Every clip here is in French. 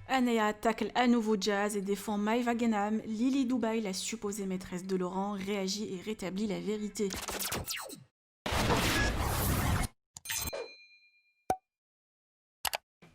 Anea tacle à nouveau Jazz et défend Maïva Genam. Lily Dubaï, la supposée maîtresse de Laurent, réagit et rétablit la vérité.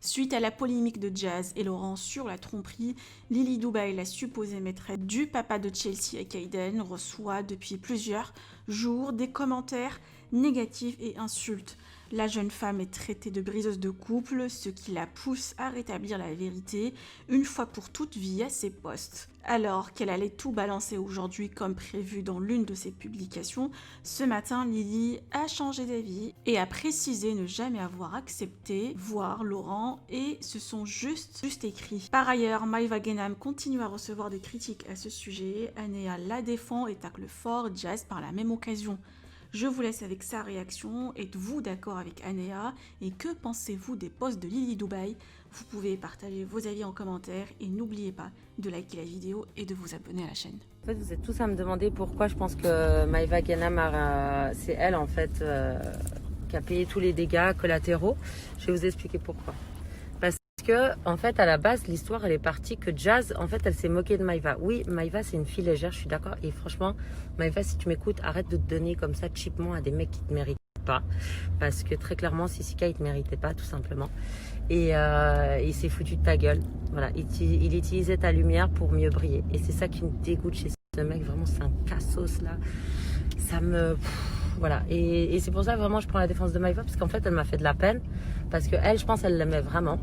Suite à la polémique de Jazz et Laurent sur la tromperie, Lily Dubaï, la supposée maîtresse du papa de Chelsea et Kayden, reçoit depuis plusieurs jours des commentaires négatifs et insultes. La jeune femme est traitée de briseuse de couple, ce qui la pousse à rétablir la vérité une fois pour toutes via ses posts. Alors qu'elle allait tout balancer aujourd'hui comme prévu dans l'une de ses publications, ce matin Lily a changé d'avis et a précisé ne jamais avoir accepté voir Laurent et se sont juste écrits. Par ailleurs, Maïva Genam continue à recevoir des critiques à ce sujet. Anea la défend et tacle fort Jazz par la même occasion. Je vous laisse avec sa réaction. Êtes-vous d'accord avec Anea? Et que pensez-vous des posts de Lily Dubaï? Vous pouvez partager vos avis en commentaire et n'oubliez pas de liker la vidéo et de vous abonner à la chaîne. En fait, vous êtes tous à me demander pourquoi je pense que Maïva Genam, c'est elle en fait qui a payé tous les dégâts collatéraux. Je vais vous expliquer pourquoi. Parce que en fait, à la base, l'histoire elle est partie que Jazz, en fait, elle s'est moquée de Maïva. Oui, Maïva c'est une fille légère, je suis d'accord. Et franchement, Maïva, si tu m'écoutes, arrête de te donner comme ça cheapement à des mecs qui te méritent pas. Parce que très clairement, Sissika il te méritait pas, tout simplement. Et il s'est foutu de ta gueule. Voilà, il utilisait ta lumière pour mieux briller. Et c'est ça qui me dégoûte chez ce mec. Vraiment, c'est un cassos là. Ça me... voilà. Et c'est pour ça vraiment je prends la défense de Maïva. Parce qu'en fait, elle m'a fait de la peine. Parce que elle, je pense, elle l'aimait vraiment.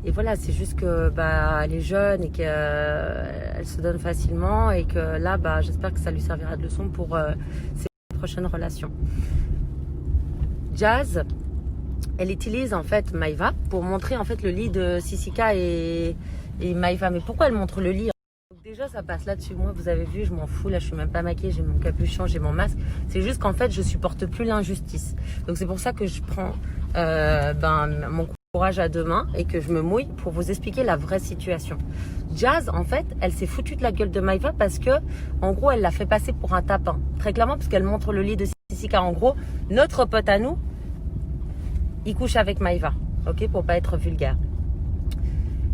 Et voilà, c'est juste que elle est jeune et qu'elle se donne facilement. Et que là, j'espère que ça lui servira de leçon pour ses prochaines relations. Jazz, elle utilise en fait Maïva pour montrer en fait le lit de Sissika et Maïva. Mais pourquoi elle montre le lit? Donc déjà ça passe là-dessus. Moi vous avez vu, je m'en fous. Là je suis même pas maquillée, j'ai mon capuchon, j'ai mon masque. C'est juste qu'en fait je supporte plus l'injustice. Donc c'est pour ça que je prends mon courage à deux mains et que je me mouille pour vous expliquer la vraie situation. Jazz en fait elle s'est foutue de la gueule de Maïva parce que en gros elle l'a fait passer pour un tapin. Très clairement parce qu'elle montre le lit de Sissika. En gros notre pote à nous il couche avec Maïva, ok, pour pas être vulgaire.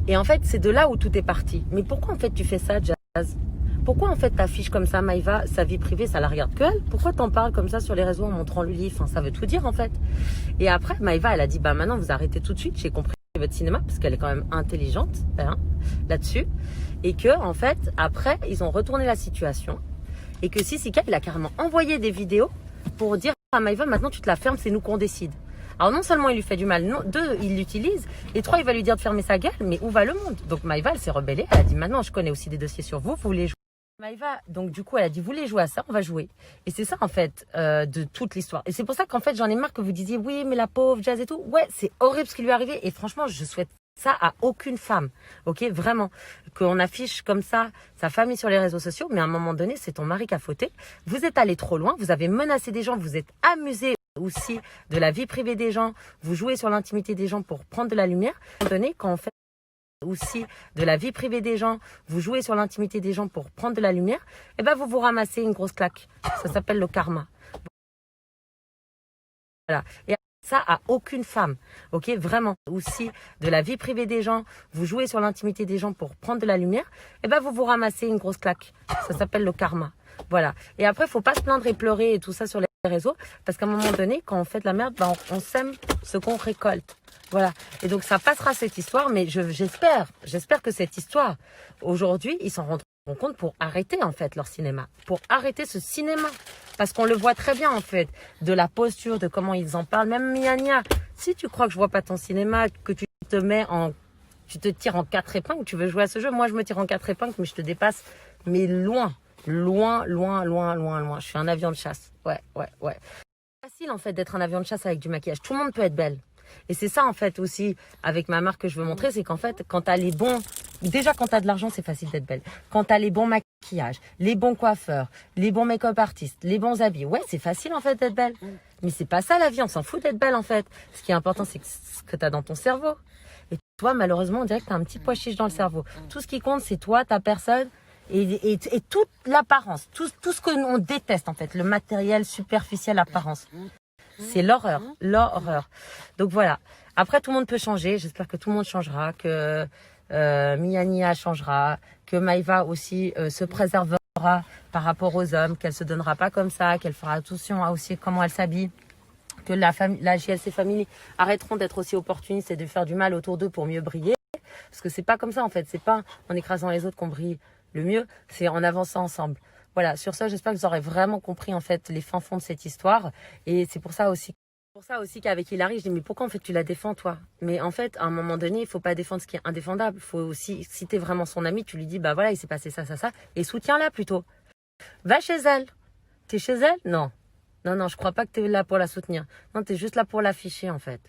Et en fait, c'est de là où tout est parti. Mais pourquoi en fait tu fais ça, Jazz? Pourquoi en fait t'affiches comme ça Maïva, sa vie privée, ça la regarde que elle? Pourquoi t'en parles comme ça sur les réseaux en montrant le lit? Enfin, ça veut tout dire en fait. Et après, Maïva, elle a dit, maintenant vous arrêtez tout de suite, j'ai compris votre cinéma, parce qu'elle est quand même intelligente là-dessus. Et que en fait, après, ils ont retourné la situation. Et que Sissika, il a carrément envoyé des vidéos pour dire à Maïva, maintenant tu te la fermes, c'est nous qu'on décide. Alors non seulement il lui fait du mal, non, deux, il l'utilise, et trois, il va lui dire de fermer sa gueule, mais où va le monde? Donc Maïva, elle s'est rebellée, elle a dit maintenant je connais aussi des dossiers sur vous, vous voulez jouer. Maïva, donc du coup elle a dit vous voulez jouer à ça, on va jouer. Et c'est ça en fait de toute l'histoire. Et c'est pour ça qu'en fait j'en ai marre que vous disiez oui mais la pauvre Jazz et tout. Ouais c'est horrible ce qui lui est arrivé et franchement je souhaite ça à aucune femme, ok, vraiment, qu'on affiche comme ça sa famille sur les réseaux sociaux, mais à un moment donné c'est ton mari qui a fauté, vous êtes allé trop loin, vous avez menacé des gens, vous êtes amusé aussi de la vie privée des gens, vous jouez sur l'intimité des gens pour prendre de la lumière, à un moment donné quand on fait aussi de la vie privée des gens, vous jouez sur l'intimité des gens pour prendre de la lumière, et vous vous ramassez une grosse claque, ça s'appelle le karma. Voilà. Et ça à aucune femme, ok, vraiment, aussi de la vie privée des gens, vous jouez sur l'intimité des gens pour prendre de la lumière, et vous vous ramassez une grosse claque, ça s'appelle le karma. Voilà. Et après, faut pas se plaindre et pleurer et tout ça sur les réseaux, parce qu'à un moment donné, quand on fait de la merde, on sème ce qu'on récolte. Voilà. Et donc, ça passera cette histoire, mais j'espère que cette histoire, aujourd'hui, ils s'en rendront compte pour arrêter, en fait, leur cinéma. Pour arrêter ce cinéma. Parce qu'on le voit très bien, en fait, de la posture, de comment ils en parlent. Même Miania, si tu crois que je vois pas ton cinéma, que tu te tires en 4 épingles, tu veux jouer à ce jeu, moi, je me tire en 4 épingles, mais je te dépasse, mais loin. Loin. Je suis un avion de chasse. Ouais. C'est facile en fait d'être un avion de chasse avec du maquillage. Tout le monde peut être belle. Et c'est ça en fait aussi avec ma marque que je veux montrer, c'est qu'en fait quand t'as les bons... Déjà quand t'as de l'argent c'est facile d'être belle. Quand t'as les bons maquillages, les bons coiffeurs, les bons make-up artistes, les bons habits, ouais c'est facile en fait d'être belle. Mais c'est pas ça la vie, on s'en fout d'être belle en fait. Ce qui est important c'est ce que t'as dans ton cerveau. Et toi malheureusement on dirait que t'as un petit pois chiche dans le cerveau. Tout ce qui compte c'est toi, ta personne... Et toute l'apparence, tout ce que l'on déteste en fait, le matériel superficiel apparence. C'est l'horreur, l'horreur. Donc voilà. Après, tout le monde peut changer. J'espère que tout le monde changera, que Miania changera, que Maïva aussi se préservera par rapport aux hommes, qu'elle se donnera pas comme ça, qu'elle fera attention à aussi comment elle s'habille, que la JLC Family arrêteront d'être aussi opportunistes et de faire du mal autour d'eux pour mieux briller. Parce que c'est pas comme ça en fait. C'est pas en écrasant les autres qu'on brille le mieux, c'est en avançant ensemble. Voilà, sur ça, j'espère que vous aurez vraiment compris en fait les fins fonds de cette histoire. Et c'est pour ça aussi qu'avec Hilary, je dis mais pourquoi en fait tu la défends toi? Mais en fait, à un moment donné, il faut pas défendre ce qui est indéfendable. Il faut aussi, si t'es vraiment son ami, tu lui dis bah voilà, il s'est passé ça, ça, ça, et soutiens-la plutôt. Va chez elle. T'es chez elle? Non. Non, je crois pas que t'es là pour la soutenir. Non, t'es juste là pour l'afficher en fait.